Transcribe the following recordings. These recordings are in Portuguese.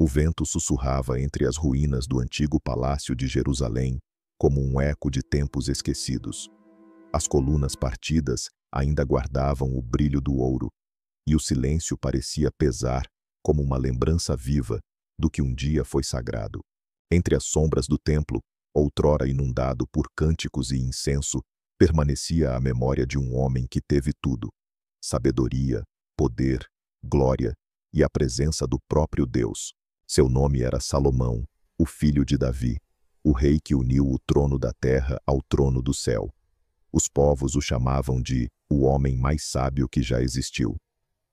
O vento sussurrava entre as ruínas do antigo palácio de Jerusalém, como um eco de tempos esquecidos. As colunas partidas ainda guardavam o brilho do ouro, e o silêncio parecia pesar como uma lembrança viva do que um dia foi sagrado. Entre as sombras do templo, outrora inundado por cânticos e incenso, permanecia a memória de um homem que teve tudo: sabedoria, poder, glória e a presença do próprio Deus. Seu nome era Salomão, o filho de Davi, o rei que uniu o trono da terra ao trono do céu. Os povos o chamavam de o homem mais sábio que já existiu.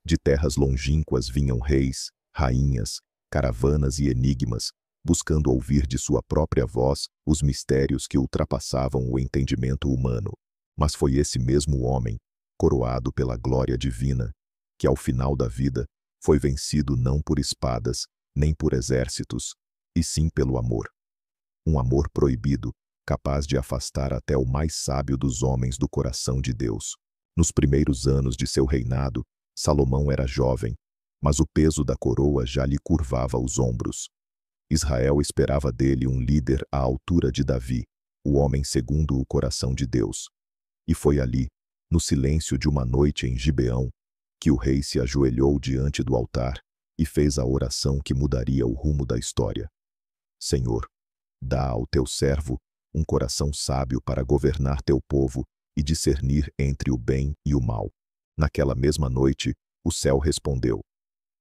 De terras longínquas vinham reis, rainhas, caravanas e enigmas, buscando ouvir de sua própria voz os mistérios que ultrapassavam o entendimento humano. Mas foi esse mesmo homem, coroado pela glória divina, que ao final da vida foi vencido não por espadas, nem por exércitos, e sim pelo amor. Um amor proibido, capaz de afastar até o mais sábio dos homens do coração de Deus. Nos primeiros anos de seu reinado, Salomão era jovem, mas o peso da coroa já lhe curvava os ombros. Israel esperava dele um líder à altura de Davi, o homem segundo o coração de Deus. E foi ali, no silêncio de uma noite em Gibeão, que o rei se ajoelhou diante do altar e fez a oração que mudaria o rumo da história. Senhor, dá ao teu servo um coração sábio para governar teu povo e discernir entre o bem e o mal. Naquela mesma noite, o céu respondeu.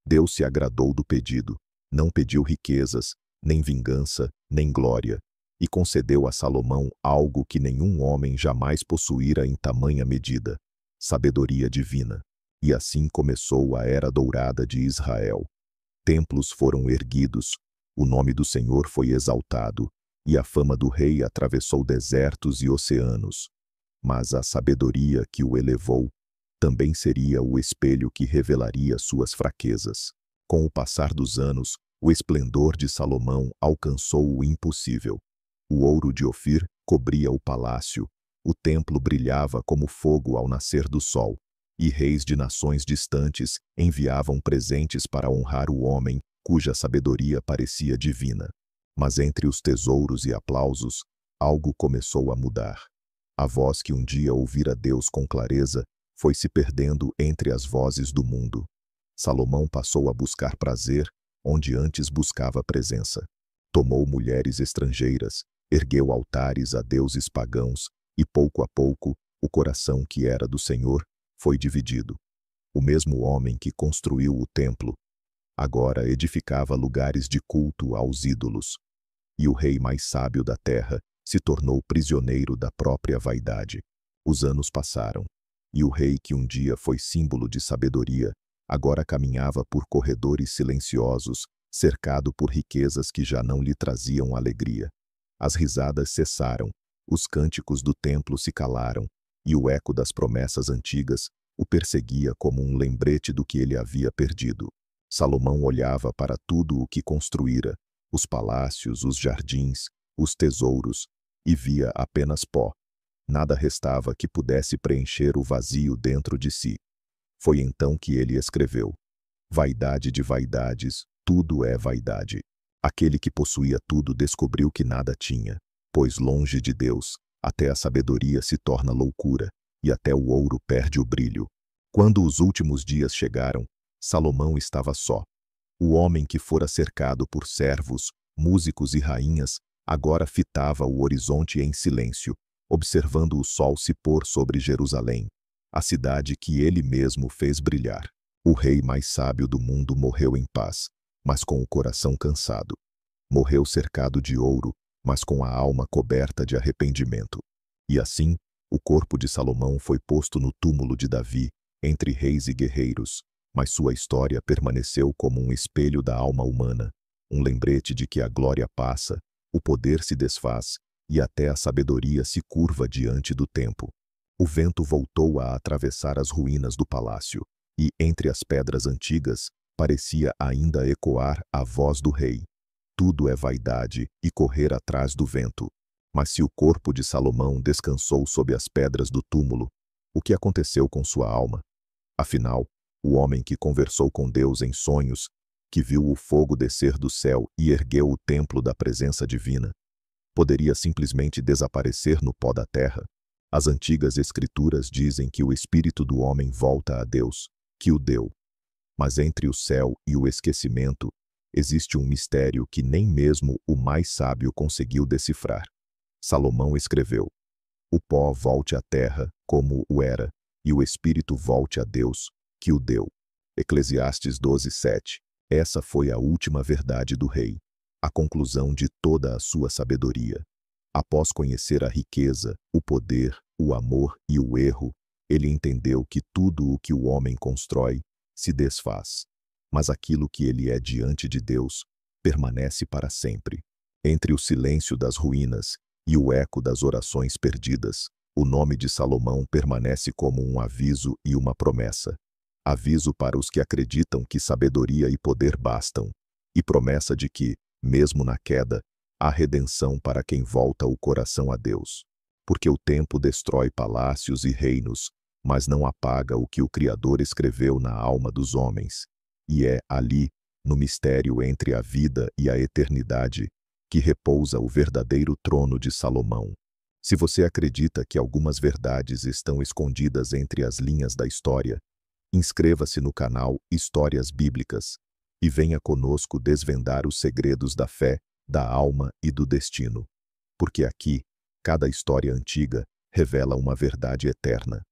Deus se agradou do pedido, não pediu riquezas, nem vingança, nem glória, e concedeu a Salomão algo que nenhum homem jamais possuíra em tamanha medida: sabedoria divina. E assim começou a era dourada de Israel. Templos foram erguidos, o nome do Senhor foi exaltado, e a fama do rei atravessou desertos e oceanos. Mas a sabedoria que o elevou também seria o espelho que revelaria suas fraquezas. Com o passar dos anos, o esplendor de Salomão alcançou o impossível. O ouro de Ofir cobria o palácio, o templo brilhava como fogo ao nascer do sol, e reis de nações distantes enviavam presentes para honrar o homem cuja sabedoria parecia divina. Mas entre os tesouros e aplausos, algo começou a mudar. A voz que um dia ouvira Deus com clareza foi se perdendo entre as vozes do mundo. Salomão passou a buscar prazer onde antes buscava presença. Tomou mulheres estrangeiras, ergueu altares a deuses pagãos, e pouco a pouco, o coração que era do Senhor foi dividido. O mesmo homem que construiu o templo agora edificava lugares de culto aos ídolos. E o rei mais sábio da terra se tornou prisioneiro da própria vaidade. Os anos passaram, e o rei que um dia foi símbolo de sabedoria, agora caminhava por corredores silenciosos, cercado por riquezas que já não lhe traziam alegria. As risadas cessaram, os cânticos do templo se calaram, e o eco das promessas antigas o perseguia como um lembrete do que ele havia perdido. Salomão olhava para tudo o que construíra, os palácios, os jardins, os tesouros, e via apenas pó. Nada restava que pudesse preencher o vazio dentro de si. Foi então que ele escreveu: vaidade de vaidades, tudo é vaidade. Aquele que possuía tudo descobriu que nada tinha, pois longe de Deus, até a sabedoria se torna loucura, e até o ouro perde o brilho. Quando os últimos dias chegaram, Salomão estava só. O homem que fora cercado por servos, músicos e rainhas, agora fitava o horizonte em silêncio, observando o sol se pôr sobre Jerusalém, a cidade que ele mesmo fez brilhar. O rei mais sábio do mundo morreu em paz, mas com o coração cansado. Morreu cercado de ouro, mas com a alma coberta de arrependimento. E assim, o corpo de Salomão foi posto no túmulo de Davi, entre reis e guerreiros, mas sua história permaneceu como um espelho da alma humana, um lembrete de que a glória passa, o poder se desfaz, e até a sabedoria se curva diante do tempo. O vento voltou a atravessar as ruínas do palácio, e, entre as pedras antigas, parecia ainda ecoar a voz do rei. Tudo é vaidade e correr atrás do vento. Mas se o corpo de Salomão descansou sob as pedras do túmulo, o que aconteceu com sua alma? Afinal, o homem que conversou com Deus em sonhos que viu o fogo descer do céu e ergueu o templo da presença divina, poderia simplesmente desaparecer no pó da terra? As antigas escrituras dizem que o espírito do homem volta a Deus, que o deu. Mas entre o céu e o esquecimento, existe um mistério que nem mesmo o mais sábio conseguiu decifrar. Salomão escreveu: o pó volte à terra como o era, e o espírito volte a Deus, que o deu. Eclesiastes 12:7. Essa foi a última verdade do rei, a conclusão de toda a sua sabedoria. Após conhecer a riqueza, o poder, o amor e o erro, ele entendeu que tudo o que o homem constrói se desfaz, mas aquilo que ele é diante de Deus permanece para sempre. Entre o silêncio das ruínas e o eco das orações perdidas, o nome de Salomão permanece como um aviso e uma promessa. Aviso para os que acreditam que sabedoria e poder bastam, e promessa de que, mesmo na queda, há redenção para quem volta o coração a Deus. Porque o tempo destrói palácios e reinos, mas não apaga o que o Criador escreveu na alma dos homens. E é ali, no mistério entre a vida e a eternidade, que repousa o verdadeiro trono de Salomão. Se você acredita que algumas verdades estão escondidas entre as linhas da história, inscreva-se no canal Histórias Bíblicas e venha conosco desvendar os segredos da fé, da alma e do destino. Porque aqui, cada história antiga revela uma verdade eterna.